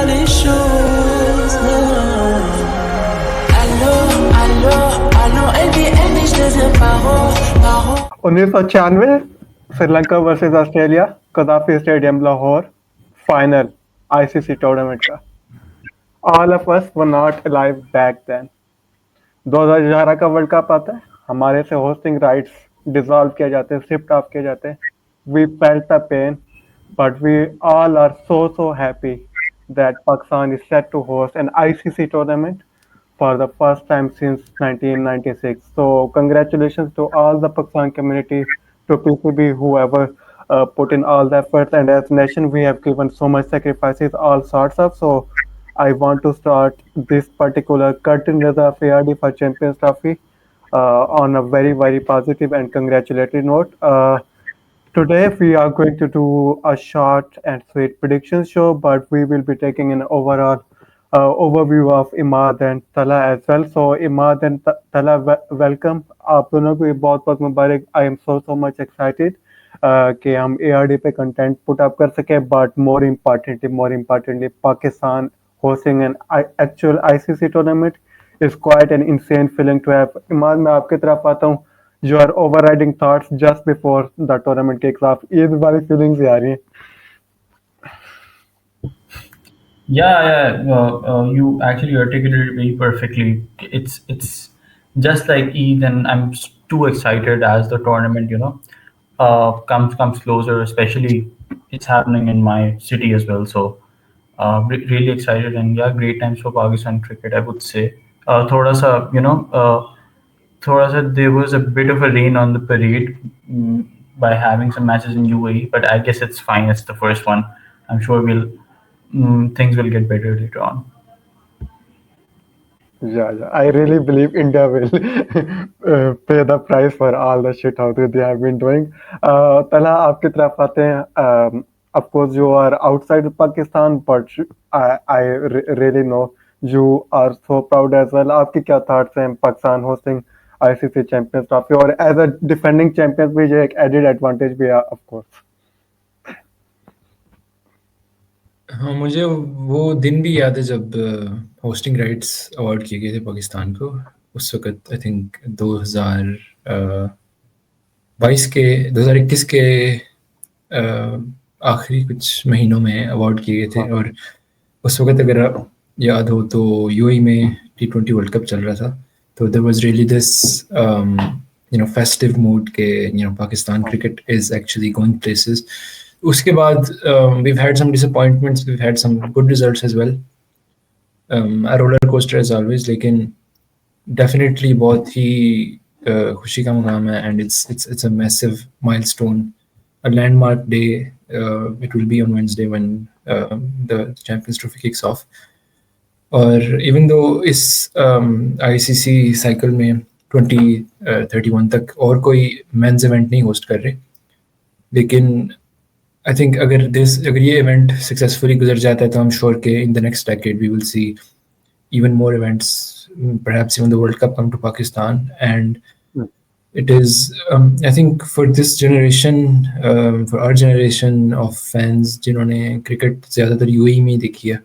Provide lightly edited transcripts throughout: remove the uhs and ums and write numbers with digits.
les choses. Allô, allô, allô, NBN, je deviens paro, paro. 1996 Sri Lanka versus Australia Gaddafi stadium Lahore final ICC tournament का all of us were not alive back then 2011 का world cup आता है हमारे से hosting rights dissolve किए जाते हैं shift of किए जाते हैं we felt the pain but we all are so happy that Pakistan is set to host an ICC tournament for the first time since 1996. So congratulations to all the Pakistan community, to PCB, whoever put in all the efforts, and as nation we have given so much sacrifices, all sorts of. So I want to start this particular curtain Raza ARD for Champions Trophy on a very positive and congratulatory note. Today we are going to do a short and sweet prediction show, but we will be taking an overall overview of Imad and Tala as well. So Imad and Tala, welcome. आप दोनों को बहुत बहुत मुबारक. I am so much excited कि हम ARD पे content put up कर सके, but more importantly, Pakistan hosting an actual ICC tournament is quite an insane feeling to have. Imad, मैं आपकी तरफ आता हूँ. Your overriding thoughts just before the tournament kicks off. ये भी वाली feelings आ रही हैं. You actually articulated it very perfectly. It's just like Eid, and I'm too excited as the tournament, comes closer. Especially, it's happening in my city as well. So, really excited, and yeah, great times for Pakistan cricket, I would say. थोड़ा सा, there was a bit of a rain on the parade by having some matches in UAE, but I guess it's fine. It's the first one. I'm sure things will get better later on. Yeah. I really believe India will pay the price for all the shit out they have been doing. Tala, आपकी तरफ आते हैं. Of course, you are outside Pakistan, but I really know you are so proud as well. आपकी क्या thoughts हैं Pakistan hosting ICC Champions Trophy और as a defending champions भी ये एक added advantage भी है of course. हाँ, मुझे वो दिन भी याद है जब होस्टिंग राइट्स अवार्ड किए गए थे पाकिस्तान को. उस वक्त आई थिंक 2021 के आखिरी कुछ महीनों में अवार्ड किए गए थे. और उस वक्त अगर याद हो तो यूएई में T20 वर्ल्ड कप चल रहा था. तो there was really this festive mood के Pakistan cricket is actually going places. उसके बाद we've had some disappointments, we've had some good results as well. A roller coaster as always, लेकिन definitely बहुत ही खुशी का मुकाम है, and it's a massive milestone, a landmark day. It will be on Wednesday when the Champions Trophy kicks off. और even though इस ICC cycle में 2031 तक और कोई men's event नहीं host कर रहे, लेकिन I think अगर ये event successfully गुजर जाता है तो I'm sure कि in the next decade we will see even more events, perhaps even the World Cup come to Pakistan. And it is I think for this generation, for our generation of fans जिन्होंने cricket ज़्यादातर UAE में देखी है,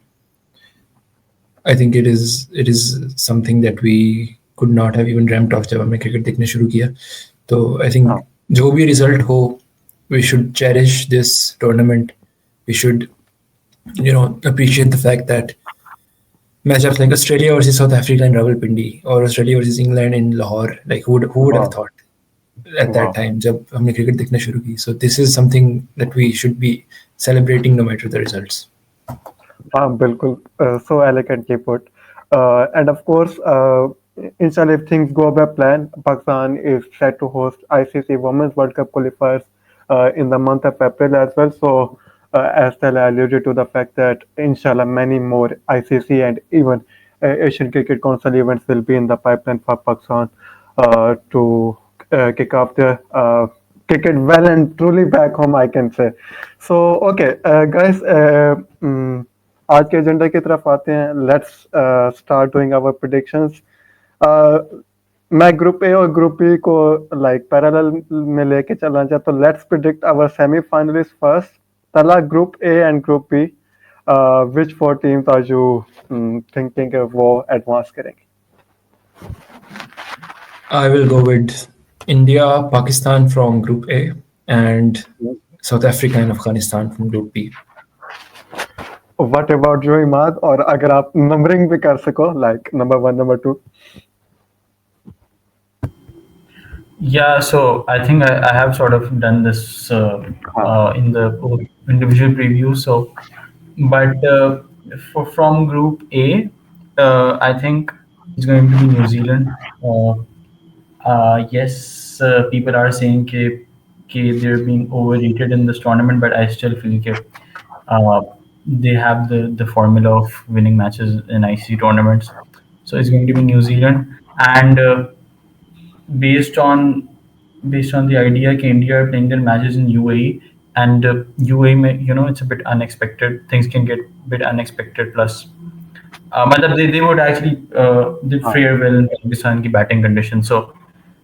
I think it is something that we could not have even dreamt of जब हमने cricket देखना शुरू किया. तो I think जो भी result हो, we should cherish this tournament. We should, appreciate the fact that matchups like Australia versus South Africa in Rawalpindi or Australia versus England in Lahore, like who would have thought at that time जब हमने cricket देखना शुरू की. So this is something that we should be celebrating no matter the results. बिल्कुल. So elegantly put. And of course, inshallah, if things go by plan, Pakistan is set to host ICC Women's World Cup qualifiers in the month of April as well. So, as Tala alluded to the fact that inshallah many more ICC and even Asian Cricket Council events will be in the pipeline for Pakistan to kick off the cricket well and truly back home, I can say. So, okay, guys, आज के agenda की तरफ आते हैं. Let's start doing our predictions. मैं group A और group B को like parallel में लेके चलना चाहता हूँ. Let's predict our semifinalist first. तला, group A and group B, Which four teams are you thinking वो advance करेंगे? I will go with India, Pakistan from Group A, and South Africa and Afghanistan from Group B. What about you, Imad? और अगर आप numbering भी कर सको, like number 1, number 2. Yeah, so I think I have sort of done this in the individual preview. So, but from Group A, I think it's going to be New Zealand. Yes, people are saying they're being overrated in this tournament, but I still feel uh, they have the formula of winning matches in ICC tournaments. So it's going to be New Zealand, and based on based on the idea that India are playing their matches in UAE, and UAE, it's a bit unexpected. Things can get a bit unexpected. Plus, matlab they would actually did fare well in Pakistan ki batting conditions. So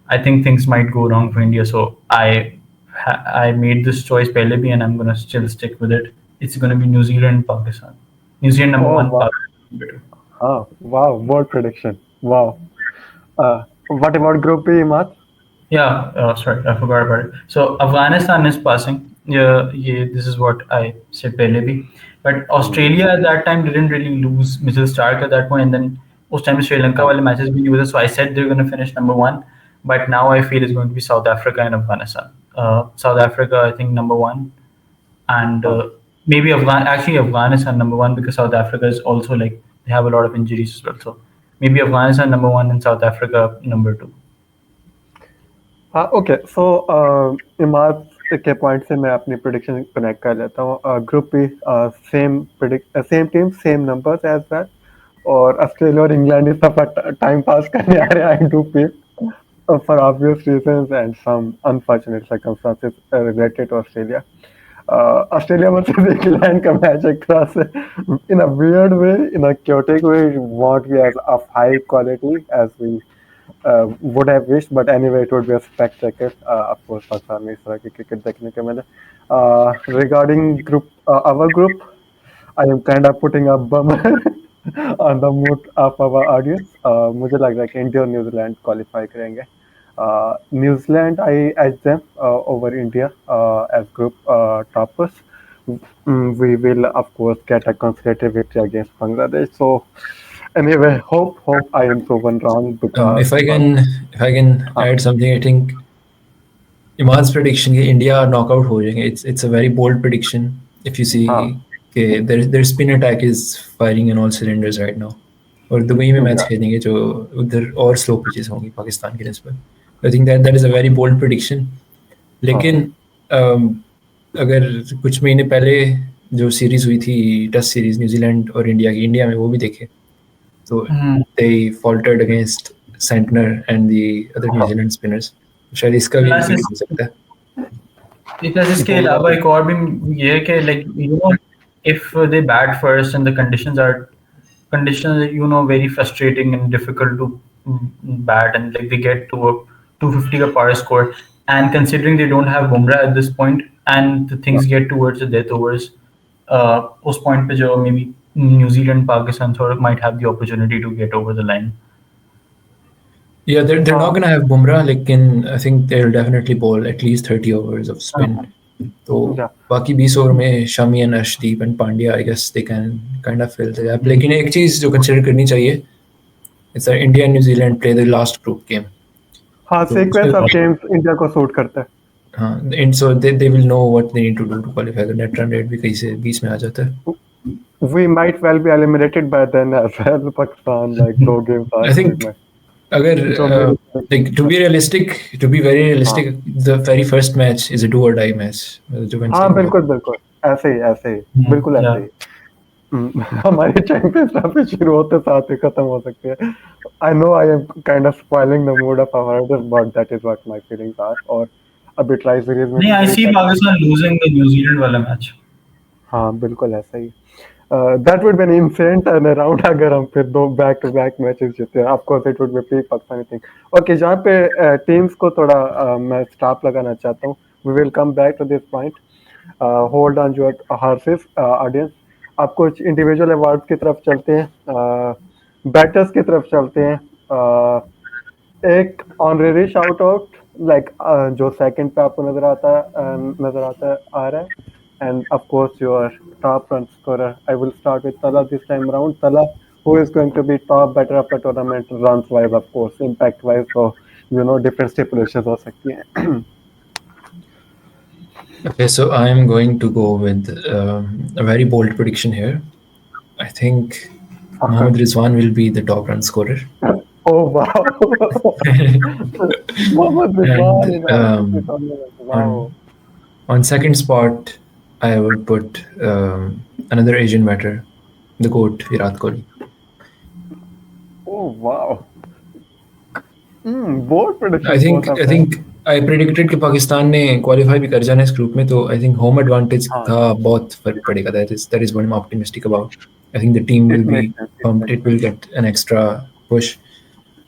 I think things might go wrong for India. So I made this choice pehle bhi, and I'm gonna still stick with it. It's gonna be New Zealand, Pakistan. New Zealand number Oh, one, wow. Pakistan number two. Wow, bold prediction. Wow. What about Group B, Imad? Yeah, sorry, I forgot about it. So Afghanistan is passing. Yeah, this is what I said pehle bhi. But Australia at that time didn't really lose Mitchell Stark at that point, and then उस time Sri Lanka wale matches bhi नहीं हुए थे. So I said they're going to finish number one. But now I feel it's going to be South Africa and Afghanistan. South Africa, I think number one, and maybe Afghanistan number one, because South Africa is also like they have a lot of injuries as well. So maybe Afghanistan number one and South Africa number two. Okay, so Imad के point से मैं अपनी prediction connect कर लेता हूँ. Group B same team same numbers as well, और Australia और England इस दफा टाइम पास करने आ रहे हैं. I do pick for obvious reasons and some unfortunate circumstances related to Australia. Australia versus England का मैच एक तरह से in a weird way, in a chaotic way, won't be as of high quality as we would have wished, but anyway, it would be a spectacle. Of course, Pakistan में इस तरह की cricket देखने के मिले. Regarding our group, I am kind of putting a bummer on the mood of our audience. मुझे लग रहा है कि इंडिया और न्यूजीलैंड क्वालिफाई करेंगे. New Zealand, I edge them over India as group toppers. We will, of course, get a conservative victory against Bangladesh. So, anyway, hope I am proven wrong, because If I can add something, I think Iman's prediction कि India knockout हो जाएंगे. It's a very bold prediction. If you see, कि their spin attack is firing on all cylinders right now. और Dubai में match खेलेंगे जो उधर और स्लो पिचेस होंगी पाकिस्तान के निस्बत. I think that is a very bold prediction. लेकिन अगर कुछ महीने पहले जो सीरीज हुई थी, टेस्ट सीरीज न्यूजीलैंड और इंडिया की, इंडिया में वो भी देखे, तो they faltered against Santner and the other New Zealand spinners. शायद इसका भी Plus हो सकता है. Because इसके अलावा एक और भी ये है कि like if they bat first and the conditions are very frustrating and difficult to bat, and like they get to a 250 ka par score, and considering they don't have Bumrah at this point and the things get towards the death overs, उस point पे जो maybe New Zealand, Pakistan sort of might have the opportunity to get over the line. Yeah, they're not gonna have Bumrah, लेकिन I think they'll definitely bowl at least 30 overs of spin. तो बाकी 20 over में Shami and Ashdeep and Pandya, I guess they can kind of fill the gap. लेकिन एक चीज जो consider करनी चाहिए, it's that India and New Zealand play the last group game. हाँ, sequence of games इंडिया को सूट करता है. हाँ, and so they will know what they need to do to qualify. The net run rate भी कहीं से 20 में आ जाता है. We might well be eliminated by then as well. Pakistan, like 2 games. I think अगर like to be very realistic, the very first match is a do or die match. हाँ, बिल्कुल ऐसे ही बिल्कुल ऐसे ही. हमारे चैंपियंस ट्रॉफी शुरू होते साथ ही खत्म हो सकती है. I know I am kind of spoiling the mood of our others, but that is what my feelings are. और अभी ट्राई सीरीज में नहीं, I see Pakistan losing the New Zealand वाला मैच. हाँ, बिल्कुल ऐसा ही. That would be an insane turnaround अगर हम फिर 2 back-to-back मैचेस जीते. Of course, it would be peak Pakistani thing. Okay, जहाँ पे टीम्स को थोड़ा मैं स्टॉप लगाना चाहता हूँ. We will come back to this point. Hold on your horses, audience. आप कुछ इंडिविजुअल अवार्ड की तरफ चलते हैं, बैटर्स की तरफ चलते हैं। एक ऑनरेरी शाउट आउट लाइक जो सेकंड पे आपको नजर आता है आ रहा है, end of course your top run scorer. I will start with तला दिस टाइम अराउंड। तला, who is going to be top batter of the tournament runs wise, of course, impact wise, so different stipulations हो सकती हैं। Okay, so I am going to go with a very bold prediction here. I think Mohammad Rizwan will be the top run scorer. Oh wow! Mohammad Rizwan in the ICC tournament. Wow. On second spot, I would put another Asian batter, the GOAT, Virat Kohli. Oh wow. Bold prediction. I think I predicted कि पाकिस्तान ने qualify भी कर जाना इस group में, तो I think home advantage का बहुत फर्क पड़ेगा. That is what I'm optimistic about. I think the team will be pumped. It will get an extra push.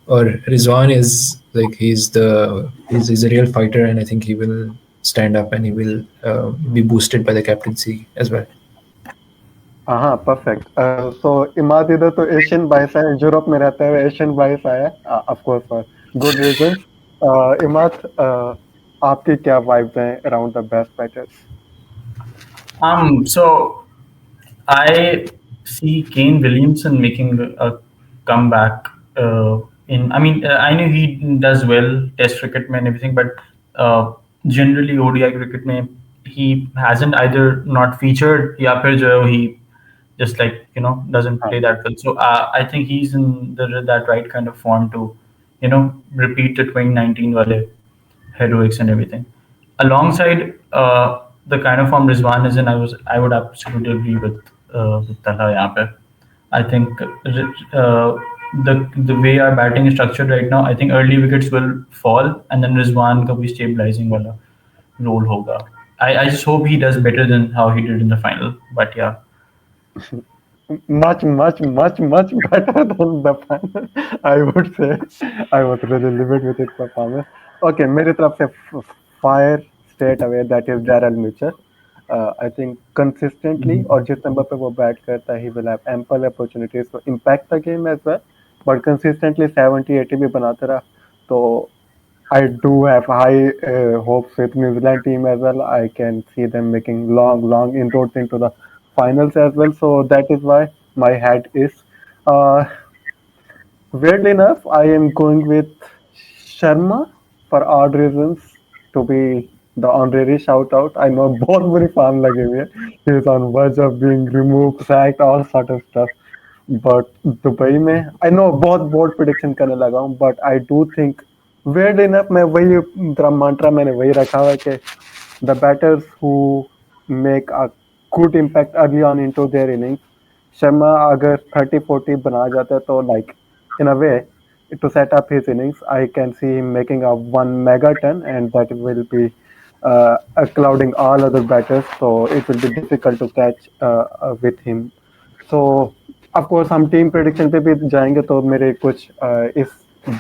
Or Rizwan is like he's a real fighter, and I think he will stand up and he will be boosted by the captaincy as well. Perfect. So Imad इधर तो Asian बायस है, Europe में रहता है, Asian बायस आया, of course for good reasons. Imad, आपकी क्या vibes हैं around the best batters? So I see Kane Williamson making a comeback. I know he does well Test cricket and everything, but generally ODI cricket में he hasn't either not featured या फिर जो है he just doesn't play that well. So I think he's in that right kind of form to repeat the 2019 wale heroics and everything. Alongside the kind of form Rizwan is in, I would absolutely agree with Talha यहाँ पे. I think the way our batting is structured right now, I think early wickets will fall and then Rizwan का भी stabilizing वाला role होगा. I just hope he does better than how he did in the final. But yeah. Much better than the final. I would say I was really livid with his performance. Okay, मेरी तरफ से fire straight away, that is Daryl Mitchell. I think consistently और जिस number पे वो bat करता है, he will have ample opportunities to impact the game as well. But consistently 70-80 भी बनाते रहा, तो I do have high hopes with New Zealand team as well. I can see them making long inroads into the finals as well. So that is why my head is. Weirdly enough, I am going with Sharma for odd reasons to be the honorary shout out. I know बहुत बुरी farm लगी हुई है. He is on verge of being removed, sacked, all sort of stuff. But Dubai में I know बहुत bold prediction करने लगा हूँ, but I do think weirdly enough मैं वही mantra मैंने वही रखा हुआ है कि the batters who make a good impact early on into their innings, Sharma अगर 30-40 बना जाता है तो like in a way to set up his innings, I can see him making a one megaton, and that will be clouding all other batters, so it will be difficult to catch with him. So of course हम team prediction पे भी जाएंगे, तो मेरे कुछ इस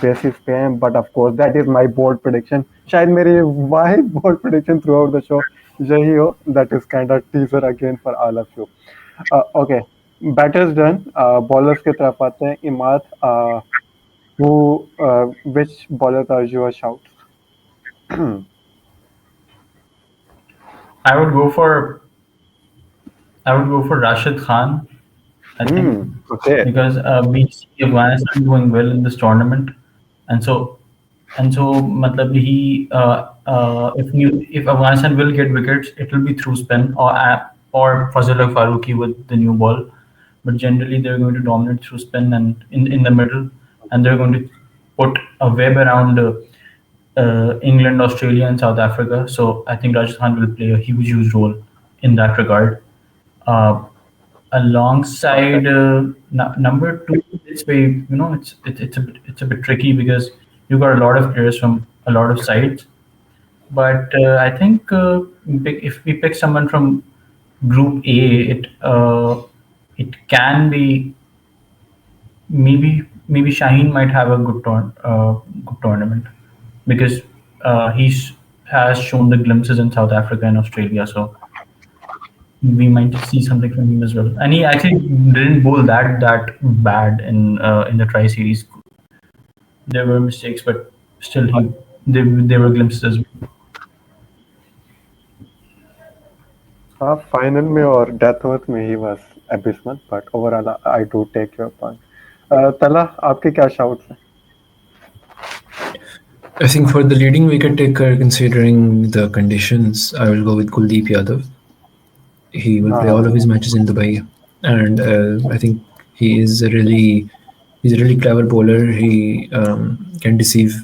basis पे हैं, but of course that is my bold prediction. शायद मेरी why bold prediction throughout the show यही हो. That is kind of teaser again for all of you. Okay, batters done. Bowlers की तरफ आते हैं. Imad, which bowlers are your shouts? I would go for Rashid Khan, I think, Okay. because we see Afghanistan doing well in this tournament, and so matlab he if Afghanistan will get wickets, it will be through spin or Fazil Farooqi with the new ball, but generally they're going to dominate through spin and in the middle, and they're going to put a web around England, Australia, and South Africa. So I think Rashid Khan will play a huge role in that regard. Alongside number two, it's very it's a bit tricky because you got a lot of players from a lot of sides. But I think if we pick someone from Group A, it can be maybe Shaheen might have a good tournament because he has shown the glimpses in South Africa and Australia. So we might see something from him as well. And he actually didn't bowl that bad in the Tri Series. There were mistakes, but still there were glimpses. हाँ final में और death overs में ही was abysmal but overall I do take your point तला आपके क्या shouts हैं I think for the leading wicket taker, considering the conditions, I will go with Kuldeep Yadav. He will play all of his matches in Dubai, and I think he's a really clever bowler. He can deceive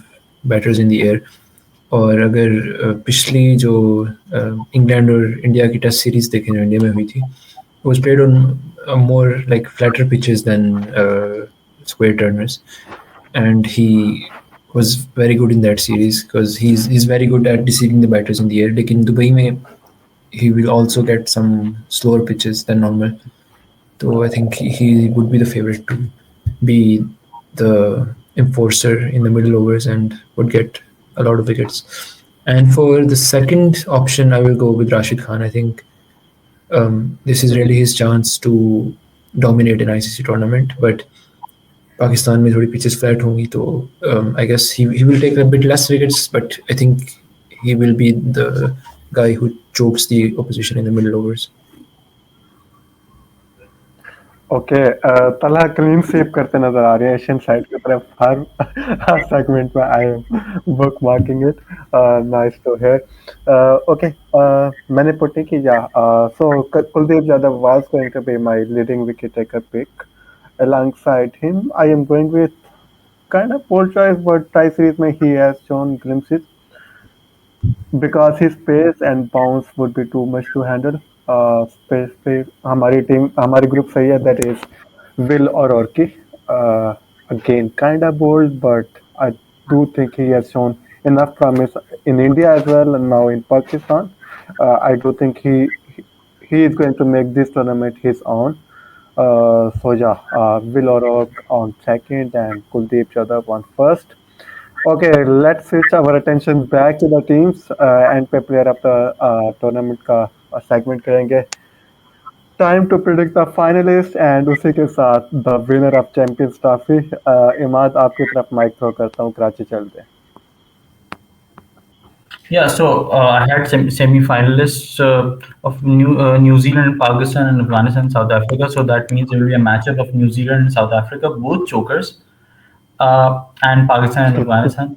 batters in the air. और अगर पिछली जो England और India की test series देखें जो India में हुई थी was played on more like flatter pitches than square turners, and he was very good in that series because he's very good at deceiving the batters in the air. लेकिन Dubai में he will also get some slower pitches than normal. So I think he would be the favorite to be the enforcer in the middle overs and would get a lot of wickets. And for the second option, I will go with Rashid Khan. I think this is really his chance to dominate an ICC tournament. But Pakistan में थोड़ी pitches flat होंगी, तो I guess he will take a bit less wickets. But I think he will be the guy who chokes the opposition in the middle overs. Okay तला clean sweep करते नजर आ रहे हैं Asian side की तरफ हर सेगमेंट में I am bookmarking it nice to hear okay मैंने पुट नहीं किया so Kuldeep Yadav was going to be my leading wicket taker pick alongside him I am going with kind of bold choice but Tri series में he has shown glimpses because his pace and bounce would be too much to handle space पे हमारी group सही है that is Will or Orki again kind of bold but I do think he has shown enough promise in India as well and now in Pakistan I do think he is going to make this tournament his own so yeah Will O'Rourke on second and Kuldeep Yadav on first. Okay, let's switch our attention back to the teams and पे player of the tournament का segment करेंगे. Time to predict the finalist and उसी के साथ the winner of Champions Trophy. Imad आपकी तरफ mic throw करता हूँ कराची चलते हैं. Yeah, so I had semi-finalists of New Zealand, Pakistan, and Afghanistan, and South Africa. So that means there will be a matchup of New Zealand and South Africa, both chokers, and Pakistan and Afghanistan.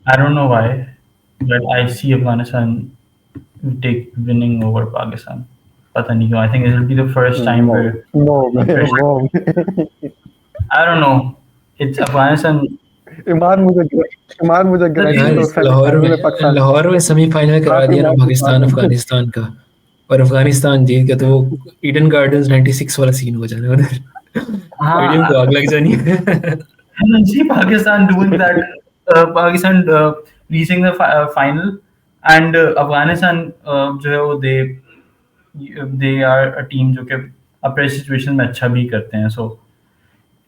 I don't know why, but I see Afghanistan winning over Pakistan. Pata nahi kyun. I think it will be the first time where No. I don't know. It's Afghanistan. Imad मुझे लाहौर में semifinal करा दिया ना पाकिस्तान अफगानिस्तान का और अफगानिस्तान जीत गया तो वो ईडन गार्डन्स 96 वाला सीन हो जाने उधर स्टेडियम को आग लग जानी है. See Pakistan doing that. Pakistan reaching the final and Afghanistan जो है वो they are a team जो कि अपने सिचुएशन में अच्छा भी करते हैं. So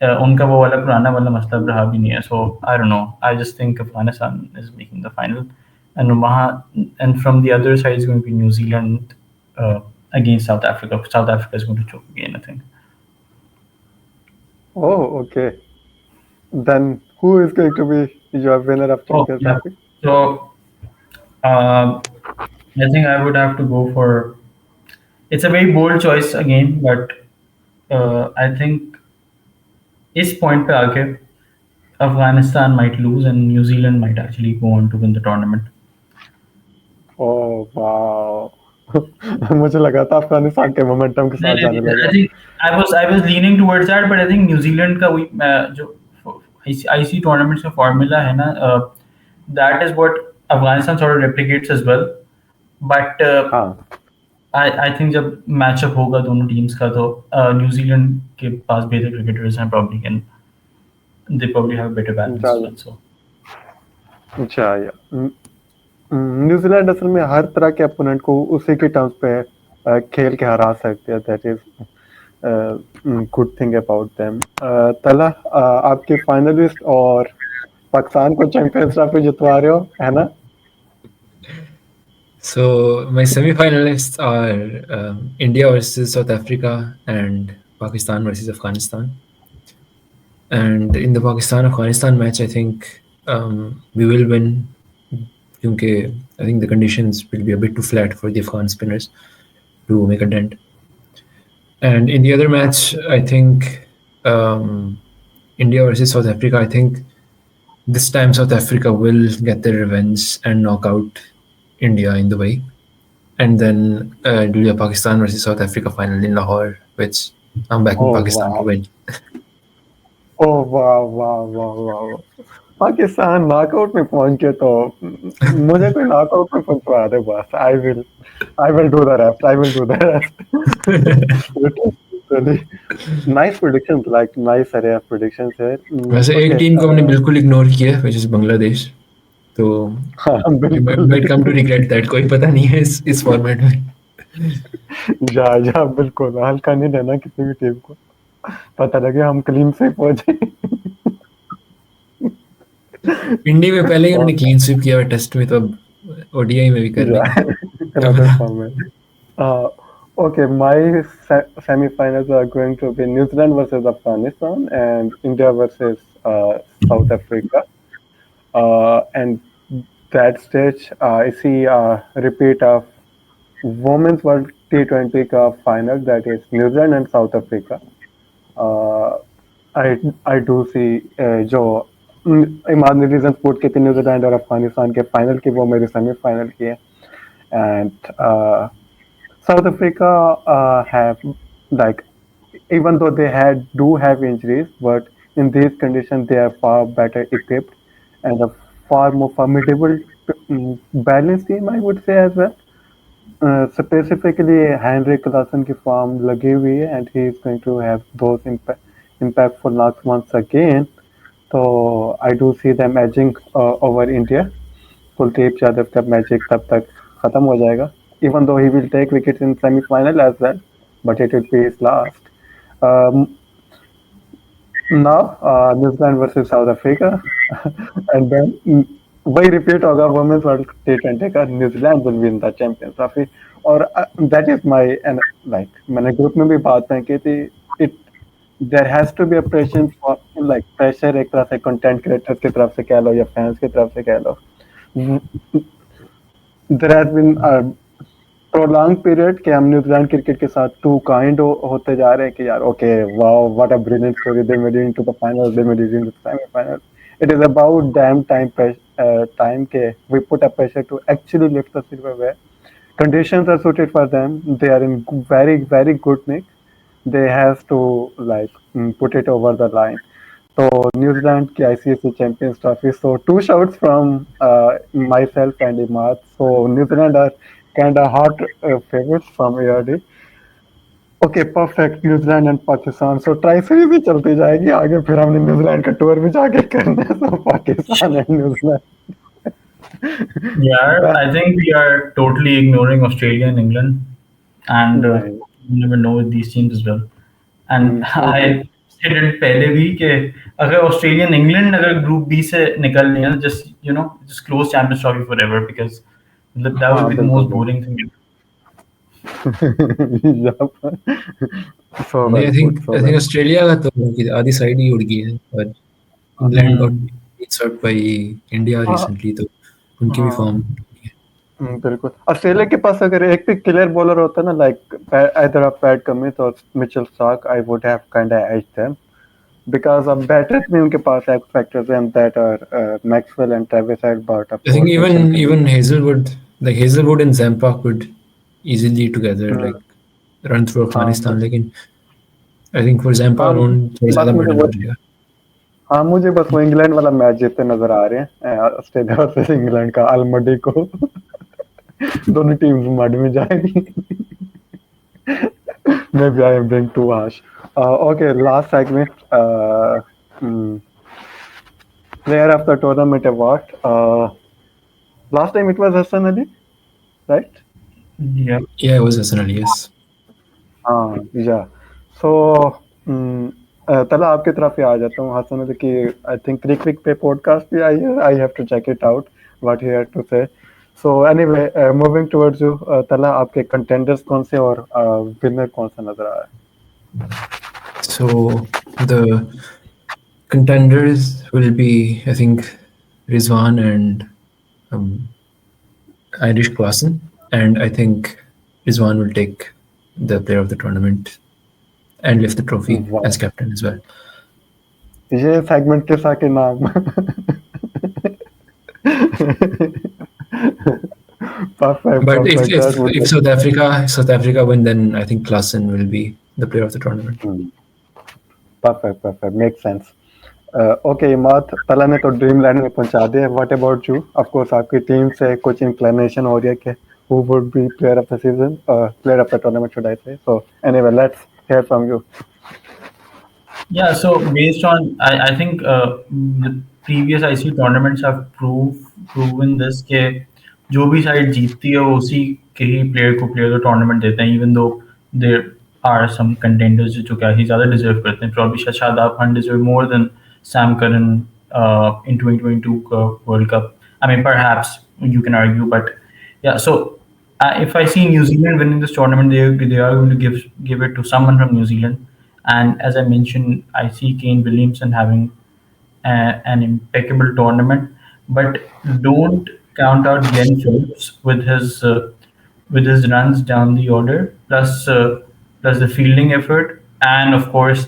उनका वो वाला पुराना वाला मसला रहा भी नहीं है. So I don't know. I just think Afghanistan is making the final, and from the other side is going to be New Zealand against South Africa. South Africa is going to choke again, I think. Oh, okay. Then who is going to be your winner of Champions Trophy? So I think I would have to go for. It's a very bold choice again, but I think. इस point पे आके Afghanistan might lose and New Zealand might actually go on to win the tournament. Oh wow! मुझे लगा था अफगानिस्तान के momentum के साथ जाने लगा. I think I was leaning towards that, but I think New Zealand का जो IC tournaments का formula है ना, that is what Afghanistan sort of replicates as well. But I think जब मैचअप होगा दोनों टीम्स का तो न्यूजीलैंड के पास बेहतर क्रिकेटर्स हैं probably and they probably have better balance. So अच्छा न्यूजीलैंड असल में हर तरह के अपोनेंट को उसी के टर्म्स पे खेल के हरा सकते हैं. That is good thing about them. तला आपके फाइनलिस्ट और पाकिस्तान को चैंपियंस ट्रॉफी जितवा रहे हो है ना? So my semi-finalists are India versus South Africa and Pakistan versus Afghanistan. And in the Pakistan-Afghanistan match, I think we will win. Because I think the conditions will be a bit too flat for the Afghan spinners to make a dent. And in the other match, I think India versus South Africa, I think this time South Africa will get their revenge and knock out India in the way. And then it will be a Pakistan versus South Africa final in Lahore, which I'm backing Oh Pakistan to wow. win. Oh wow wow wow wow. Pakistan knockout में पहुंच के तो मुझे कोई knockout में पहुंचवा दे बस. I will do the rest. I will do the rest. Really nice predictions, like nice array of predictions here. वैसे एक Okay, टीम को हमने बिल्कुल इग्नोर किया, which is बांग्लादेश. तो हाँ we बिल्कुल. might come to regret that. कोई पता नहीं है इस फॉर्मेट में. जा बिल्कुल हल्का नहीं लेना किसी भी टीम को. पता लगे हम क्लीन से पहुंचे. इंडिया में पहले ही उन्होंने क्लीन स्वीप किया है टेस्ट में, तो अब ओडीआई में भी कर लेंगे. Another format. Okay, my semi-finals are going to be New Zealand versus Afghanistan and India versus South Africa. And that stage, I see a repeat of Women's World T20 का final, that is New Zealand and South Africa. I do see जो Imad reason sport के थे New Zealand और अफगानिस्तान के final की, वो मेरे semifinal की है. And South Africa have, like, even though they do have injuries, but in these conditions they are far better equipped and a far more formidable balanced team, I would say, as well. Specifically, Henry Klassen की form लगी हुई है and he is going to have those impactful knocks once again. So I do see them edging over India. Kuldeep Yadav का magic तब तक खत्म हो जाएगा. Even though he will take wickets in semi-final as well, but it will be his last. Now New Zealand versus South Africa, and then वही repeat होगा Women's World T20 का. New Zealand will win the Champions Trophy. और that is my, and like मैंने group में भी बात में की थी, there has to be a pressure for, like, pressure एक तरह से content creators की तरफ से कह लो या fans की तरफ से कह लो. There has been a prolonged period कि हम न्यूजीलैंड क्रिकेट के साथ टू काइंड होते जा रहे हैं कि यार okay, wow, what a brilliant story, they made it into the finals, they made it into the semi-finals. It is about damn time के we put a pressure to actually lift the silverware. Conditions are suited for them. They are in very very good nick. They have to, like, put it over the line. So New Zealand की ICC Champions Trophy. So 2 shouts from myself and Imad. So New Zealand are kind of hot favorites from ARD. Okay, perfect. New Zealand and Pakistan. So tri series भी चलती जाएगी आगे, फिर हमने New Zealand का tour भी जाके करना है. So Pakistan and New Zealand. Yeah, I think we are totally ignoring Australia and England, and Right. you never know with these teams as well. And I said it पहले भी कि अगर ऑस्ट्रेलिया और इंग्लैंड अगर ग्रुप बी से निकल लें, just close Champions Trophy forever, because that would be the most boring thing. Yup. So नहीं, well I think put, so I think well. Australia का तो उनकी आधी साइड ही उड़ गई है, और England got swept by India recently, तो उनकी भी फॉर्म. बिल्कुल. ऑस्ट्रेलिया के पास अगर एक भी क्लियर बॉलर होता ना, like either of Pat Cummins or Mitchell Starc, I would have kind of edged them, because अब बैटर्स में उनके पास X factors and that are Maxwell and Travis Head, but of I think course even Hazelwood and Zampa could easily together like run through Afghanistan. लेकिन I think for Zampa alone थोड़ा ज़्यादा burden हो जाएगा. हाँ, मुझे बस वो England वाला मैच जीतते नजर आ रहे हैं, ऑस्ट्रेलिया वर्सेस इंग्लैंड का, अलमडी को. दोनों टीम्स मड में जाएंगी. Maybe I am being too harsh. Okay, last segment. Player of the tournament award. Last time it was Hassan Ali, right? Yeah. Yeah, it was Hassan Ali, yes. Yeah. So तला आपकी तरफ ही आ जाता हूँ. हसन की I think क्रिक पे podcast भी आई है. I have to check it out what he had to say. So anyway, moving towards you, तला आपके contenders कौन से और winner कौन सा नजर आ रहा है? So the contenders will be, I think, Rizwan and Irish Klassen, and I think Rizwan will take the player of the tournament and lift the trophy Wow. as captain as well. ये segment के साके नाम perfect, But if perfect. That would if South Africa win, then I think Klassen will be the player of the tournament. perfect, perfect. Makes sense. Okay, Imad, तला ने तो dreamland में पहुंचा दिया. What about you? Of course, आपकी team से कुछ inclination हो रही है कि who would be player of the season, player of the tournament, should I say? So anyway, let's hear from you. Yeah, so based on, I think the previous IC tournaments have proven this कि जो भी side जीतती है वो उसी के ही player को player of tournament देते हैं, even though there are some contenders जो क्या ही ज़्यादा डिजर्व करते हैं. Probably Shadab Khan deserve more than Sam Curran in 2022 World Cup. I mean, perhaps you can argue, but yeah. So if I see New Zealand winning this tournament, they are going to give it to someone from New Zealand. And as I mentioned, I see Kane Williamson having an impeccable tournament. But don't count out Glenn Phillips with his runs down the order, plus the fielding effort, and of course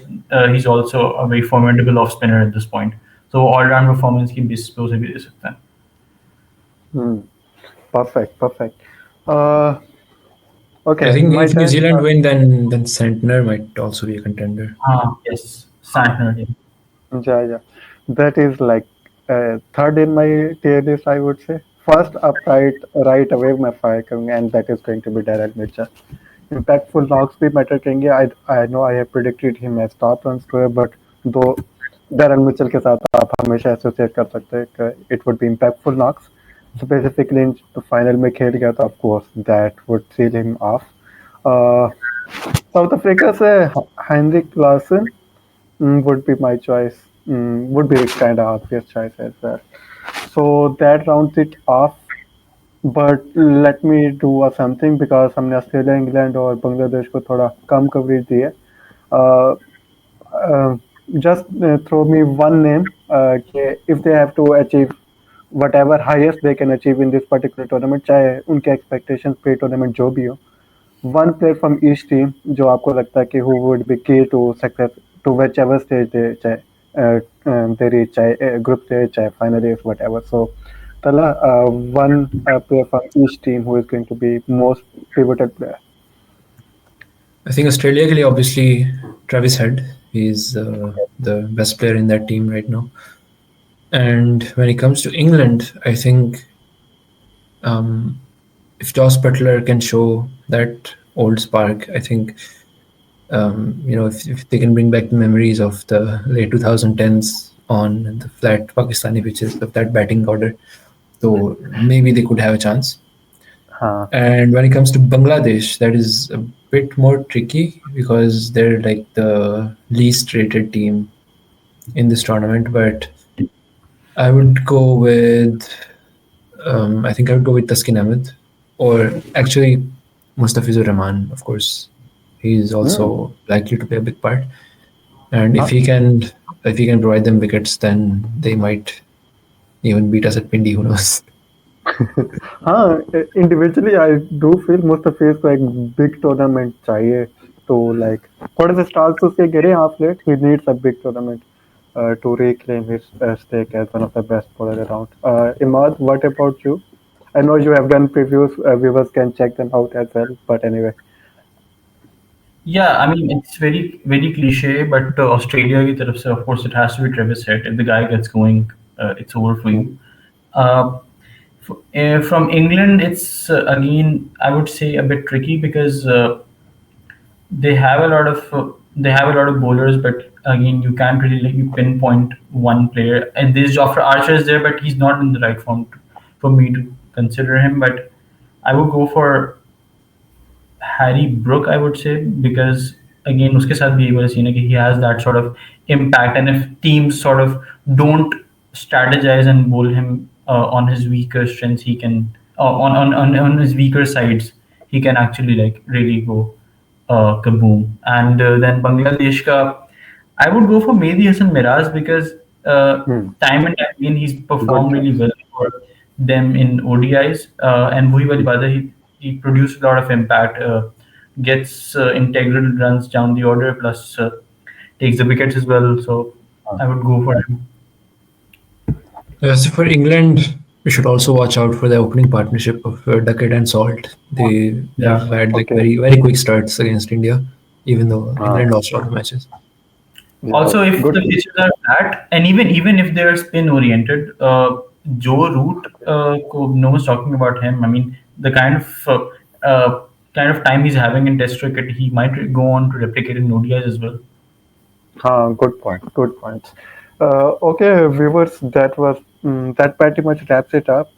he's also a very formidable off spinner at this point. So all round performance की basis पे उसे भी दे सकते हैं. Perfect, perfect. Okay, I think my if New turn. Zealand win, then Santner might also be a contender. Yes, Santner. Yeah. Yeah. That is like third in my tier list, I would say. First up, right away, मैं fire करूँगा, and that is going to be Daryl Mitchell. Impactful knocks भी matter करेंगे. I know I have predicted him as top run scorer, but though Daryl Mitchell के साथ आप हमेशा associate कर सकते हैं कि it would be impactful knocks. Specifically in final में खेल गया था, of course, that would seal him off. South Africa से Henrik Larsson would be my choice. Would be kind of obvious choice as well. So that rounds it off. But let me do something because हमने Australia, England और बांग्लादेश को थोड़ा कम coverage दी है. Just throw me one name. If they have to achieve whatever highest they can achieve in this particular tournament, चाहे उनके expectations पे tournament जो भी हो, one player from each team जो आपको लगता है कि who would be key to success to whichever stage they चाहे they reach, चाहे group stage, चाहे final is whatever. So Tala, one player from each team who is going to be most pivotal player. I think Australia के लिए obviously Travis Head. He's the best player in that team right now. And when it comes to England, I think if Joss Butler can show that old spark, I think if they can bring back the memories of the late 2010s on the flat Pakistani pitches of that batting order, so maybe they could have a chance. And when it comes to Bangladesh, that is a bit more tricky because they're like the least rated team in this tournament. But I would go with I think I would go with Taskin Ahmed, or actually Mustafizur Rahman, of course. He's also likely to play a big part. And if he can provide them wickets, then they might even beat us at Pindi, who knows. Individually I do feel Mustafiz को एक big tournament चाहिए to like थोड़े से stars उसके गिरे half late. He needs a big tournament to reclaim his stake as one of the best bowlers around. Imad, what about you? I know you have done previews. Viewers can check them out as well. But anyway. Yeah, I mean it's very very cliche, but Australia की तरफ से of course it has to be Travis Head. If the guy gets going, it's over for you. From England, it's again I would say a bit tricky because they have a lot of bowlers, but again you can't really pinpoint one player. And there's Jofra Archer is there, but he's not in the right form for me to consider him. But I would go for Harry Brook, I would say, because again उसके साथ भी एक बार scene है कि he has that sort of impact, and if teams sort of don't strategize and bowl him on his weaker strengths, he can on his weaker sides, he can actually like really go kaboom. And then Bangladesh ka, I would go for Mehdi Hassan Miraz because Hmm. time and time again he's Good performed really choice. well for them in ODIs. And वही वाली बात है, he produced a lot of impact, gets integral runs down the order, plus takes the wickets as well. So I would go for him. So for England, we should also watch out for the opening partnership of Duckett and Salt. They've Yeah. had like Okay. very quick starts against India, even though Uh, England lost all the matches. yeah. Also, if Good. the pitches are flat, and even if they're spin oriented, Joe Root, no one's talking about him. I mean, the kind of time he's having in Test cricket, he might go on to replicate in ODIs as well. Good point. Good points. Okay, viewers, that pretty much wraps it up.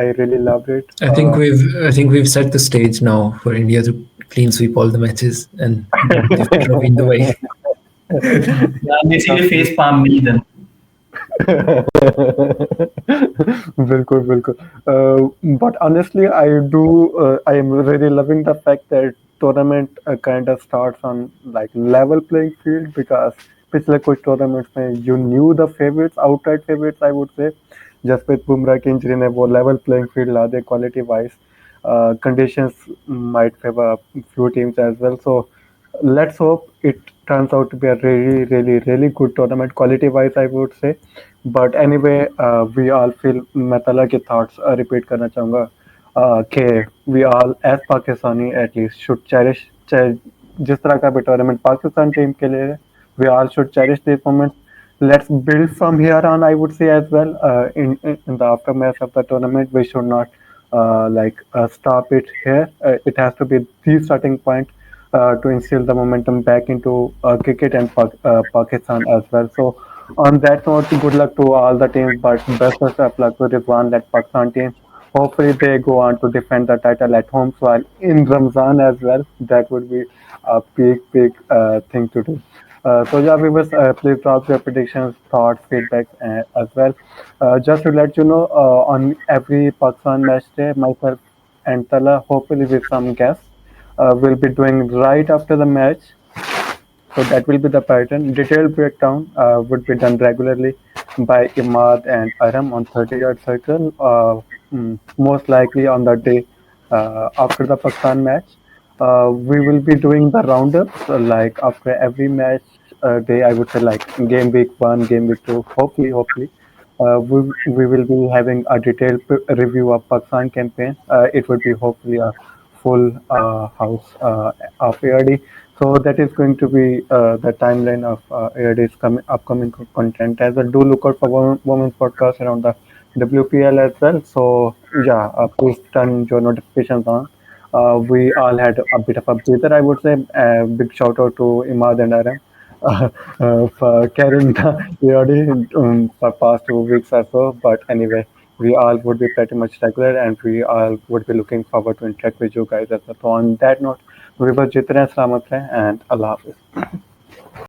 I really loved it. I think we've set the stage now for India to clean sweep all the matches and give the trophy in Dubai. Yeah, basically face palm me then. बिल्कुल बिल्कुल but honestly I am really loving the fact that tournament kind of starts on like level playing field because पिछले कुछ tournaments में you knew the favorites outright favorites I would say Jasprit Bumrah की injury ने वो level playing field La they quality wise conditions might favor a few teams as well so let's hope it turns out to be a really good tournament quality wise I would say but anyway we all feel मैं तला के thoughts repeat करना चाहूँगा कि we all as Pakistani at least should cherish जिस तरह का भी tournament पाकिस्तान टीम के लिए है, we all should cherish these moments let's build from here on I would say as well in the aftermath of the tournament we should not stop it here it has to be the starting point to instill the momentum back into cricket and Pakistan as well. So, on that note, good luck to all the teams, but best of luck to Rizwan-led Pakistan team. Hopefully, they go on to defend the title at home. So, in Ramzan as well, that would be a big thing to do. So yeah, viewers, please drop your predictions, thoughts, feedback as well. Just to let you know, on every Pakistan match day, myself and Tala, hopefully with some guests, will be doing right after the match. So that will be the pattern. Detailed breakdown would be done regularly by Imad and Aram on 30-yard circle, most likely on the day after the Pakistan match. We will be doing the roundups like after every match day. I would say like game week 1, game week 2. Hopefully, we will be having a detailed review of Pakistan campaign. It would be hopefully a full house of ARD. So that is going to be the timeline of ARD's upcoming content as well. Do look out for women's podcast around the WPL as well. So yeah, please turn your notifications on. We all had a bit of a breather, I would say. Big shout out to Imad and Aram for carrying the ARD for past 2 weeks or so. But anyway, we all would be pretty much regular and we all would be looking forward to interact with you guys as well. So on that note, we were Jitran Slamat and Allah Hafiz.